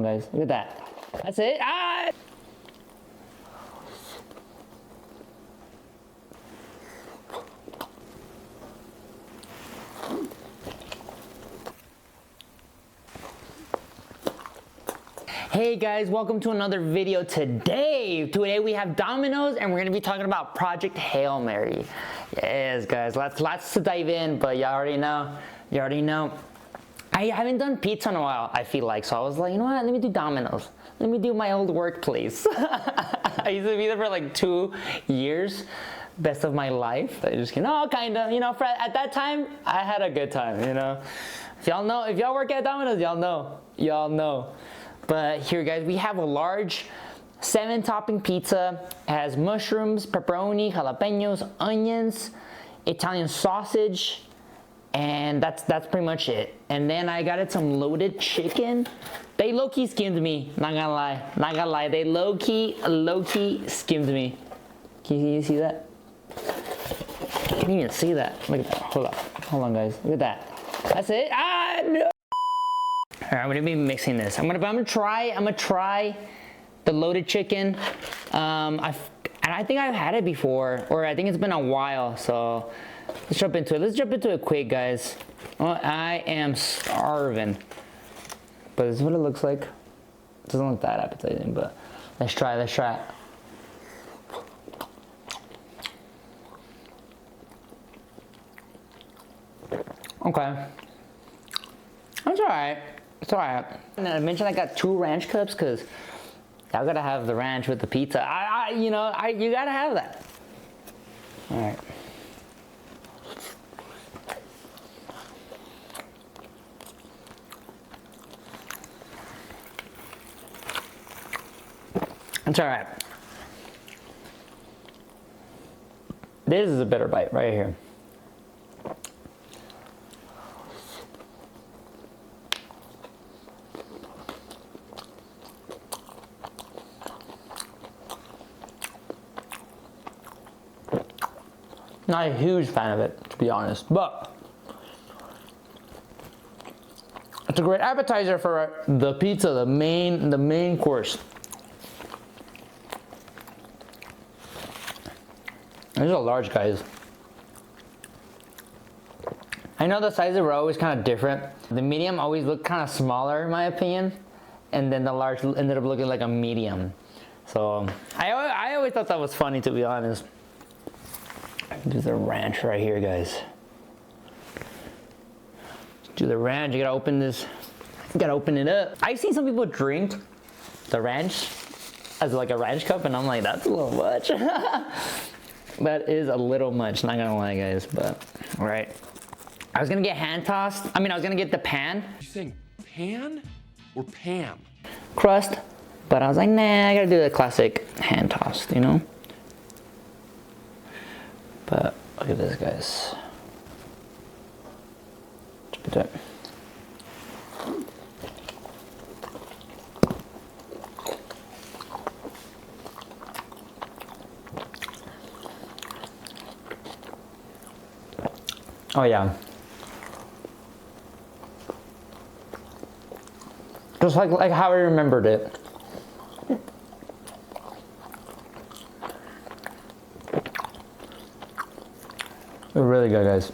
on, guys. Look at that. That's it. Ah! Hey guys, welcome to another video. Today we have Domino's and we're gonna be talking about Project Hail Mary. Yes guys, lots to dive in, but you already know. I haven't done pizza in a while, I feel like, so I was like, you know what, let me do Domino's. Let me do my old workplace. I used to be there for like 2 years, best of my life. I just, kinda, at that time, I had a good time, If y'all work at Domino's, y'all know. But here guys, we have a large 7-topping pizza. It has mushrooms, pepperoni, jalapenos, onions, Italian sausage, and that's pretty much it. And then I got it some loaded chicken. They low-key skimmed me, not gonna lie. They low-key skimmed me. Can you see that? I can't even see that. Look at that. Hold on guys. Look at that. That's it. Ah no! All right, I'm gonna be mixing this. I'm gonna try the loaded chicken. And I think I've had it before, or I think it's been a while. So let's jump into it. Let's jump into it quick, guys. Well, I am starving, but this is what it looks like. It doesn't look that appetizing, but let's try it. Okay, that's all right. It's all right. And I mentioned I got 2 ranch cups because I gotta have the ranch with the pizza. You gotta have that. All right. It's all right. This is a better bite right here. Not a huge fan of it, to be honest, but it's a great appetizer for the pizza, the main course. These are large, guys. I know the sizes were always kind of different. The medium always looked kind of smaller, in my opinion, and then the large ended up looking like a medium. So I always thought that was funny, to be honest. Do the ranch right here, guys. Do the ranch. You gotta open this. You gotta open it up. I've seen some people drink the ranch as like a ranch cup, and I'm like, that's a little much. That is a little much, not gonna lie, guys. But all right, I was gonna get hand tossed. I was gonna get the pan. You saying pan or Pam? Crust, but I was like, nah, I gotta do the classic hand tossed, But look at this, guys. Oh yeah. Just like how I remembered it. They're really good, guys.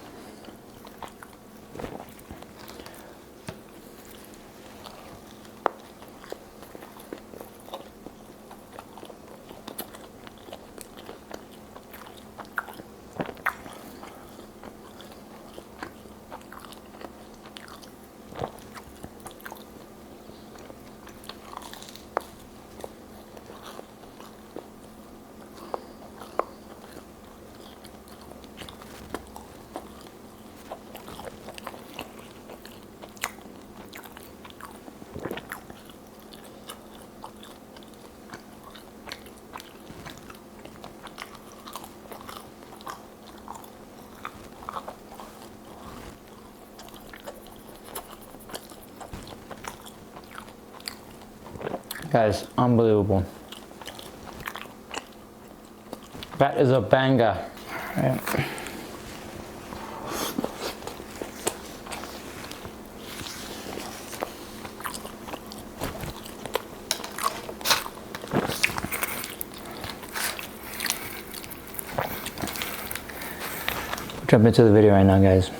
Guys, unbelievable. That is a banger. Right. Jump into the video right now, guys.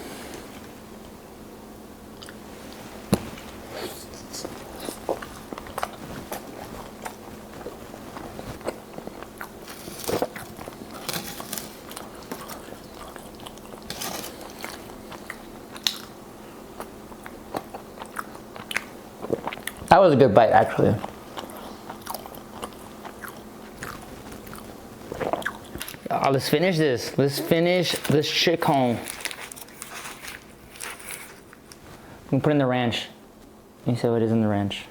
That was a good bite, actually. Let's finish this. Let's finish this chicken. We put in the ranch. You see what is in the ranch.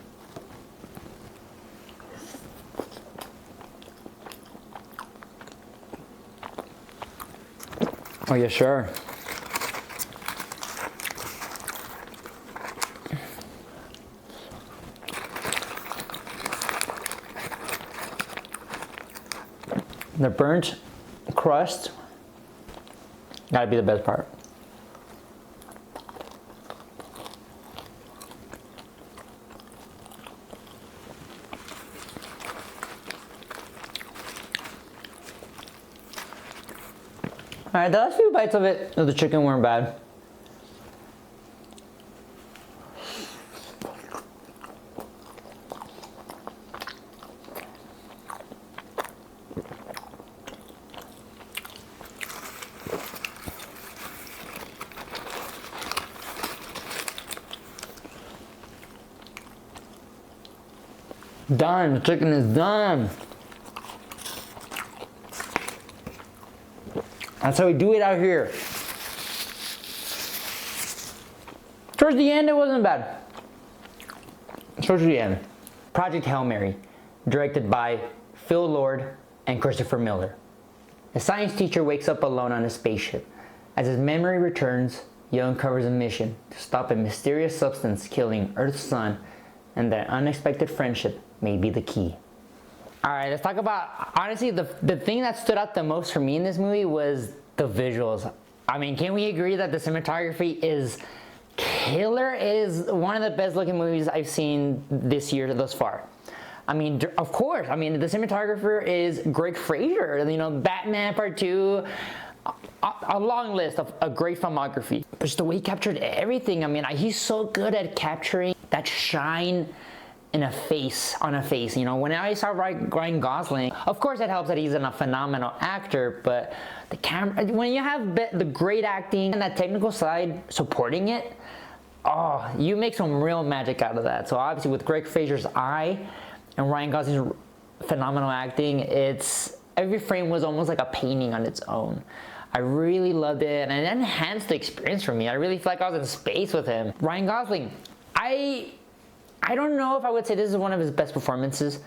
Oh yeah, sure. The burnt crust gotta be the best part. Alright, the last few bites of the chicken weren't bad. Done. The chicken is done. That's how we do it out here. Towards the end, it wasn't bad. Towards the end. Project Hail Mary, directed by Phil Lord and Christopher Miller. A science teacher wakes up alone on a spaceship. As his memory returns, he uncovers a mission to stop a mysterious substance killing Earth's sun, and that unexpected friendship may be the key. All right, let's talk about, honestly, the thing that stood out the most for me in this movie was the visuals. I mean, can we agree that the cinematography is killer? It is one of the best looking movies I've seen this year thus far. I mean, of course, I mean, the cinematographer is Greg Fraser, you know, Batman Part 2, a long list of a great filmography. But just the way he captured everything, I mean, he's so good at capturing that shine in a face, on a face. You know, when I saw Ryan Gosling, of course it helps that he's a phenomenal actor, but the camera, when you have the great acting and that technical side supporting it, oh, you make some real magic out of that. So obviously with Greg Fraser's eye and Ryan Gosling's phenomenal acting, every frame was almost like a painting on its own. I really loved it, and it enhanced the experience for me. I really feel like I was in space with him. Ryan Gosling, I don't know if I would say this is one of his best performances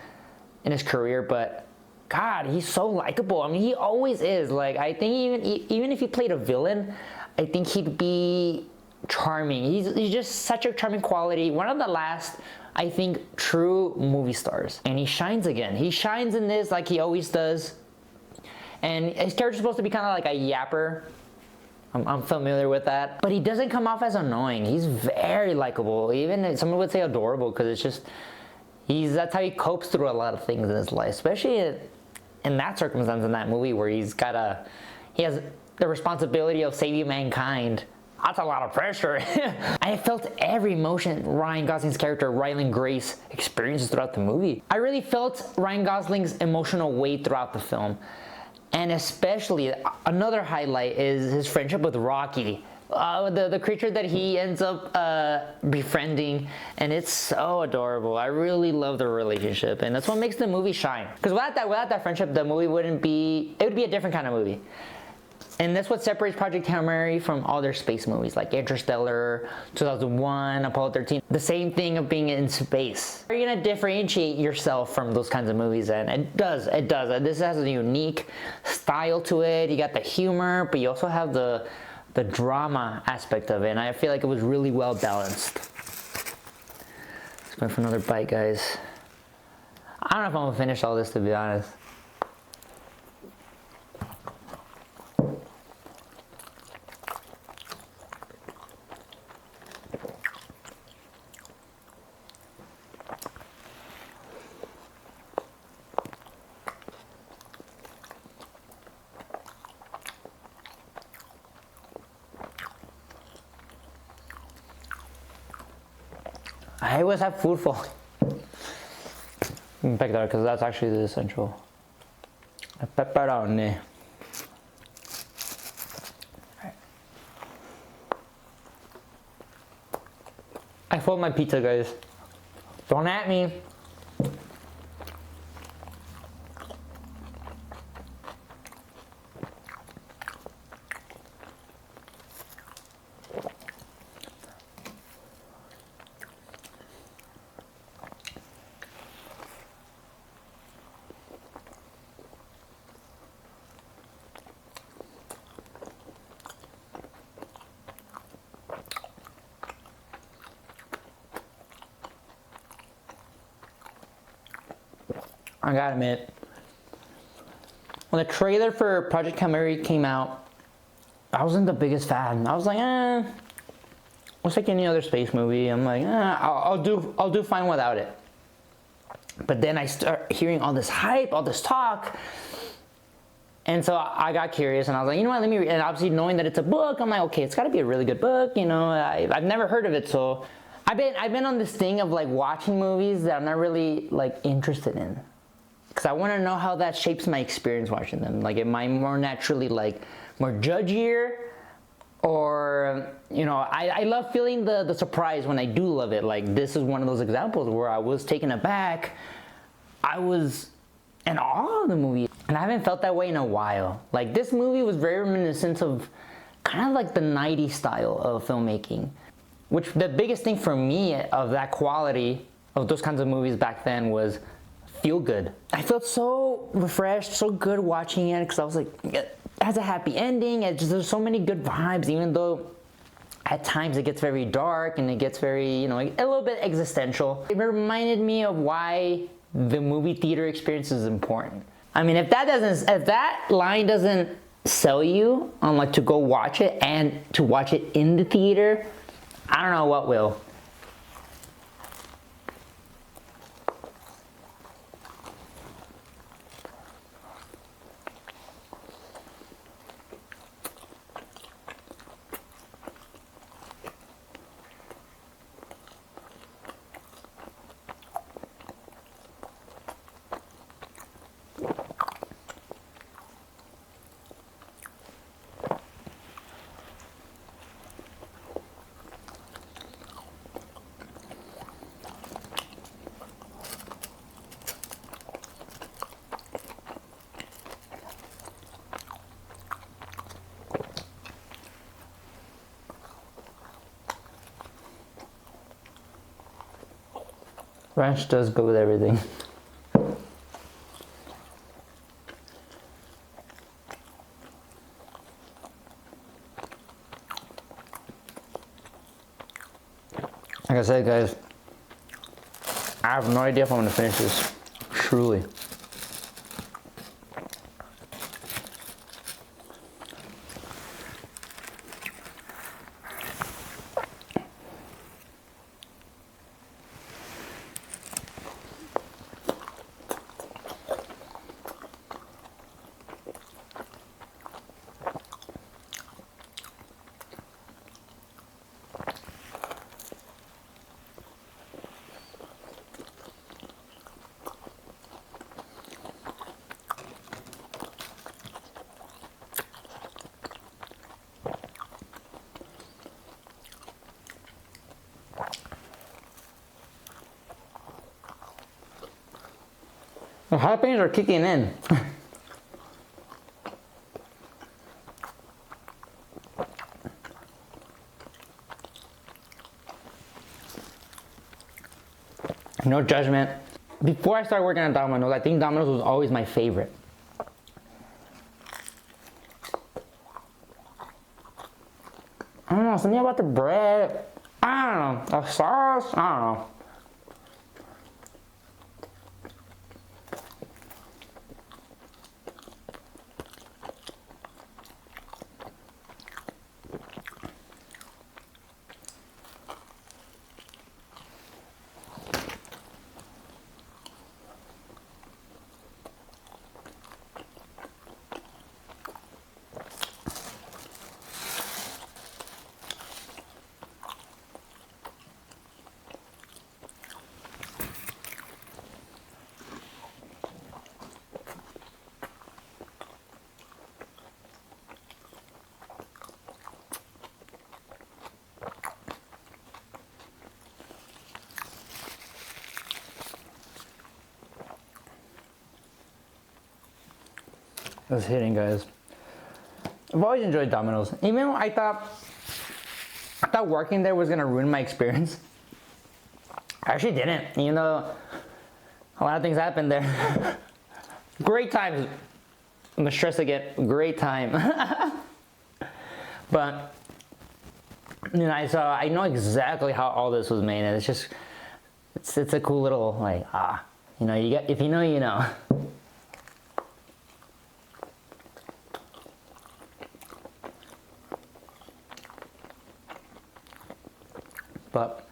in his career, but God, he's so likable. I mean, he always is. Like, I think even if he played a villain, I think he'd be charming. He's just such a charming quality. One of the last, I think, true movie stars. And he shines again. He shines in this like he always does. And his character's supposed to be kind of like a yapper. I'm familiar with that. But he doesn't come off as annoying. He's very likable. Even someone would say adorable, because it's just, that's how he copes through a lot of things in his life, especially in that circumstance in that movie where he has the responsibility of saving mankind. That's a lot of pressure. I felt every emotion Ryan Gosling's character, Ryland Grace, experiences throughout the movie. I really felt Ryan Gosling's emotional weight throughout the film. And especially, another highlight is his friendship with Rocky, the creature that he ends up befriending, and it's so adorable. I really love their relationship, and that's what makes the movie shine. Because without that friendship, the movie it would be a different kind of movie. And that's what separates Project Hail Mary from all their space movies, like Interstellar, 2001, Apollo 13. The same thing of being in space. You're gonna differentiate yourself from those kinds of movies, and it does. This has a unique style to it. You got the humor, but you also have the drama aspect of it, and I feel like it was really well balanced. Let's go for another bite, guys. I don't know if I'm gonna finish all this, to be honest. I always have food falling. Back there, because that's actually the essential. Pepperoni. I fold my pizza, guys. Don't at me. I gotta admit, when the trailer for Project Hail Mary came out, I wasn't the biggest fan. I was like, it's like any other space movie. I'm like, I'll do fine without it. But then I start hearing all this hype, all this talk, and so I got curious, and I was like, you know what? Let me read. And obviously, knowing that it's a book, I'm like, okay, it's got to be a really good book. You know, I've never heard of it, so I've been on this thing of like watching movies that I'm not really like interested in. Because I want to know how that shapes my experience watching them. Like, am I more naturally, like, more judgier? Or, you know, I love feeling the surprise when I do love it. Like, this is one of those examples where I was taken aback. I was in awe of the movie. And I haven't felt that way in a while. Like, this movie was very reminiscent of kind of like the 90s style of filmmaking. Which, the biggest thing for me of that quality of those kinds of movies back then was feel good. I felt so refreshed, so good watching it, because I was like, it has a happy ending. There's so many good vibes, even though at times it gets very dark and it gets very, you know, a little bit existential. It reminded me of why the movie theater experience is important. I mean, if that line doesn't sell you on like to go watch it and to watch it in the theater, I don't know what will. Ranch does go with everything. Like I said, guys, I have no idea if I'm gonna finish this. Truly. The jalapenos are kicking in. No judgment. Before I started working at Domino's, I think Domino's was always my favorite. I don't know, something about the bread. I don't know, the sauce, I don't know. It's hitting, guys. I've always enjoyed Domino's. Even though I thought working there was gonna ruin my experience. I actually didn't. Even though a lot of things happened there. Great times. I'm gonna stress again. Great time. But you know, I know exactly how all this was made, and it's just it's a cool little like you know, if you know, you know. But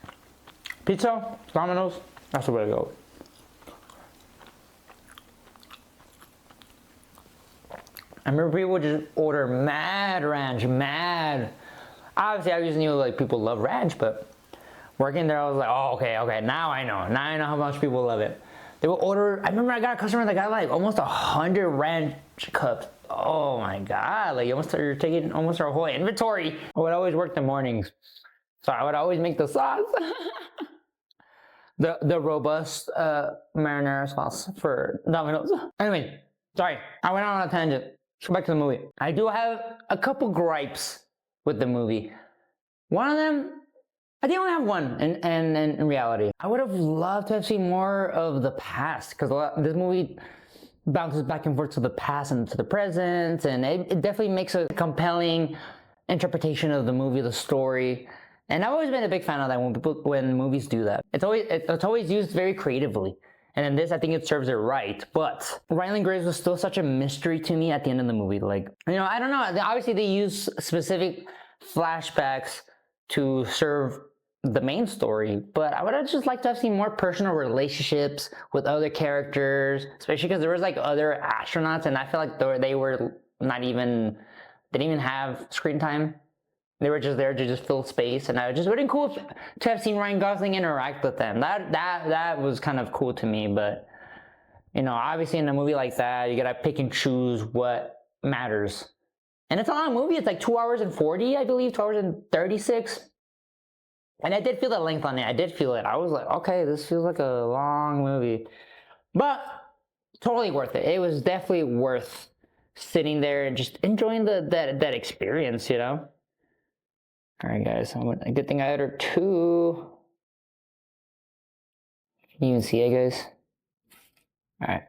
pizza, Domino's, that's the way to go. I remember people would just order mad ranch, mad. Obviously, I just knew like people love ranch, but working there, I was like, oh, okay, now I know. Now I know how much people love it. They will order, I remember I got a customer that got like almost 100 ranch cups. Oh my God, like you're taking almost our whole inventory. I would always work the mornings, so I would always make the sauce. the robust marinara sauce for Domino's. Anyway, sorry, I went on a tangent. Let's go back to the movie. I do have a couple gripes with the movie. One of them, I think I only have one in reality. I would have loved to have seen more of the past, because this movie bounces back and forth to the past and to the present, and it definitely makes a compelling interpretation of the movie, the story. And I've always been a big fan of that when movies do that. It's always used very creatively. And in this, I think it serves it right. But Ryland Graves was still such a mystery to me at the end of the movie. Like, you know, I don't know. Obviously, they use specific flashbacks to serve the main story, but I would have just liked to have seen more personal relationships with other characters, especially because there was like other astronauts, and I feel like they didn't even have screen time. They were just there to just fill space, and it just would have been cool to have seen Ryan Gosling interact with them. That was kind of cool to me, but you know, obviously in a movie like that, you gotta pick and choose what matters. And it's a long movie. It's like 2 hours and 40, I believe, 2 hours and 36. And I did feel the length on it. I did feel it. I was like, okay, this feels like a long movie. But totally worth it. It was definitely worth sitting there and just enjoying that experience, you know? All right, guys. A good thing I ordered 2. Can you even see it, guys? All right.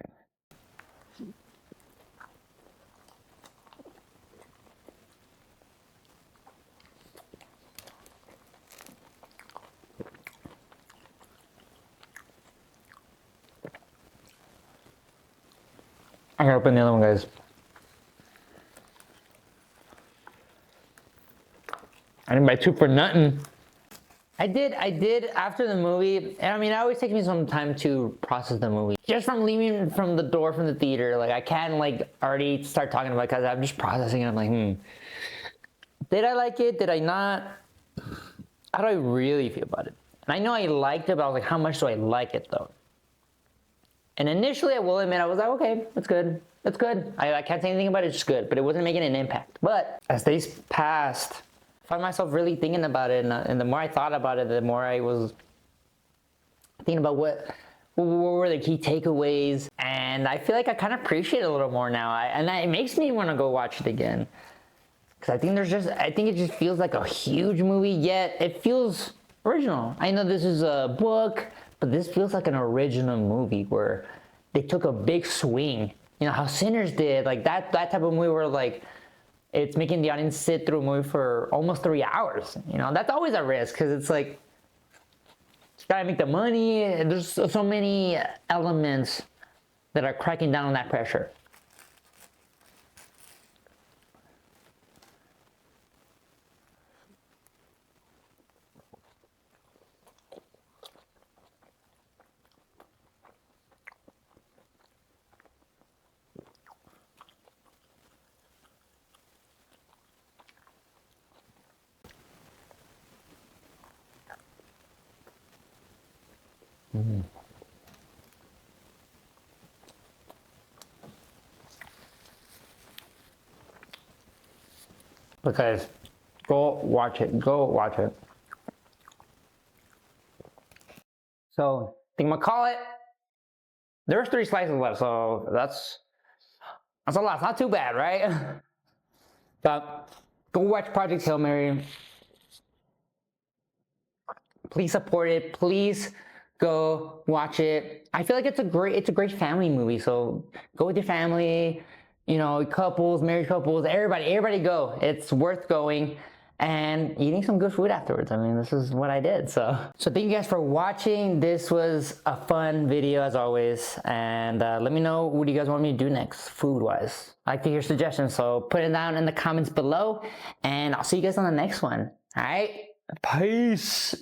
I gotta open the other one, guys. I didn't buy 2 for nothing. I did after the movie, and I mean, it always takes me some time to process the movie. Just from leaving from the door from the theater, like I can't like already start talking about it because I'm just processing it. I'm like, did I like it? Did I not? How do I really feel about it? And I know I liked it, but I was like, how much do I like it though? And initially, I will admit, I was like, okay, it's good. It's good. I can't say anything about it, it's just good, but it wasn't making an impact. But as days passed, I found myself really thinking about it, and the more I thought about it, the more I was thinking about what were the key takeaways, and I feel like I kind of appreciate it a little more now, and it makes me want to go watch it again. Because I think it just feels like a huge movie, yet it feels original. I know this is a book, but this feels like an original movie where they took a big swing. You know, how Sinners did, like that type of movie where like, it's making the audience sit through a movie for almost 3 hours. You know, that's always a risk because it's like, you gotta make the money. There's so many elements that are cracking down on that pressure. But guys, go watch it. Go watch it. So I think I'm gonna call it. There's 3 slices left, so that's That's a lot. It's not too bad, right? But go watch Project Hail Mary. Please support it. Please go watch it. I feel like it's a great family movie. So go with your family, you know, couples, married couples, everybody go. It's worth going and eating some good food afterwards. I mean, this is what I did. So thank you guys for watching. This was a fun video as always. And let me know, what do you guys want me to do next food wise? I like to hear suggestions. So put it down in the comments below and I'll see you guys on the next one. All right. Peace.